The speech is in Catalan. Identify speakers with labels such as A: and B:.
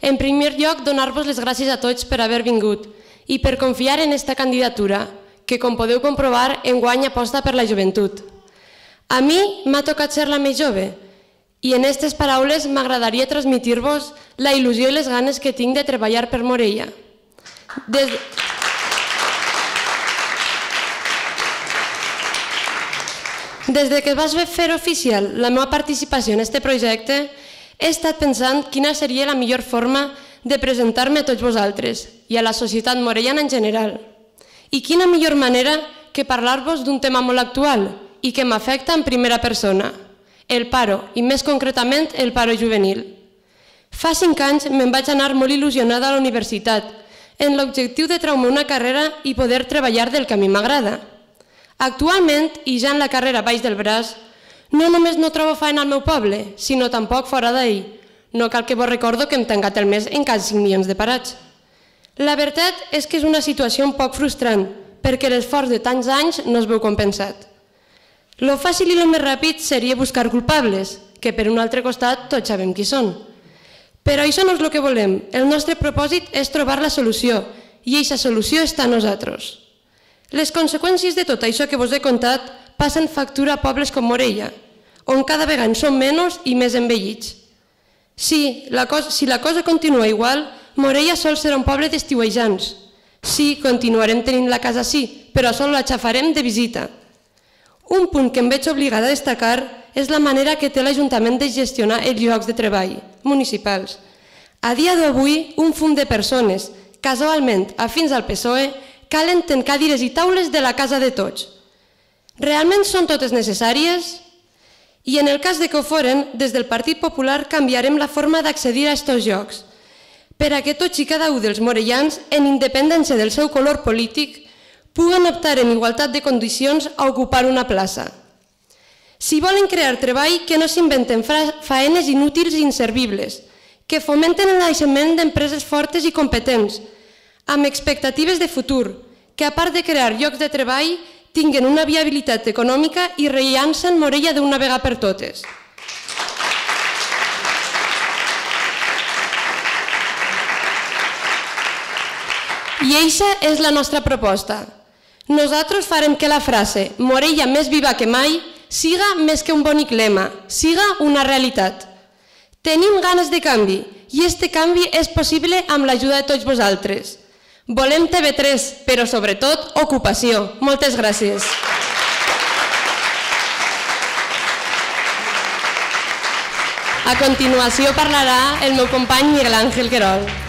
A: En primer lloc, donar-vos les gràcies a tots per haver vingut i per confiar en esta candidatura, que, com podeu comprovar, enguany aposta per la joventut. A mi m'ha tocat ser la més jove i en aquestes paraules m'agradaria transmitir-vos la il·lusió i les ganes que tinc de treballar per Morella. Des que es va fer oficial la meva participació en aquest projecte, he estat pensant quina seria la millor forma de presentar-me a tots vosaltres i a la societat morellana en general. I quina millor manera que parlar-vos d'un tema molt actual i que m'afecta en primera persona, el paro, i més concretament el paro juvenil. Fa 5 anys me'n vaig anar molt il·lusionada a la universitat, en l'objectiu de treure una carrera i poder treballar del que a mi m'agrada. Actualment, i ja en la carrera baix del braç, no només no trobo feina al meu poble, sinó tampoc fora d'ell. No cal que vos recordo que hem tancat el mes en quasi 5 milions de parats. La veritat és que és una situació un poc frustrant, perquè l'esforç de tants anys no es veu compensat. Lo fàcil i lo més ràpid seria buscar culpables, que per un altre costat tots sabem qui són. Però això no és el que volem. El nostre propòsit és trobar la solució, i aquesta solució està a nosaltres. Les conseqüències de tot això que vos he contat passen factura a pobles com Morella, on cada vegada en són menys i més envellits. Si la cosa continua igual, Morella sol serà un poble d'estiuejants. Sí, continuarem tenint la casa sí, però sol la xafarem de visita. Un punt que em veig obligada a destacar és la manera que té l'Ajuntament de gestionar els llocs de treball municipals. A dia d'avui, un fum de persones, casualment afins al PSOE, calen en cadires i taules de la casa de tots. Realment són totes necessàries? I en el cas de que ho foren, des del Partit Popular canviarem la forma d'accedir a aquests llocs, per a que tots i cada un dels morellans, en independència del seu color polític, puguen optar en igualtat de condicions a ocupar una plaça. Si volen crear treball, que no s'inventen faenes inútils i inservibles, que fomenten el naixement d'empreses fortes i competents, amb expectatives de futur, que a part de crear llocs de treball, tinguen una viabilitat econòmica i rellancen Morella d'una vegada per totes. I eixa és la nostra proposta. Nosaltres farem que la frase «Morella més viva que mai» siga més que un bonic lema, siga una realitat. Tenim ganes de canvi i aquest canvi és possible amb l'ajuda de tots vosaltres. Volem TV3, però sobretot ocupació. Moltes gràcies. A continuació parlarà el meu company Miguel Ángel Querol.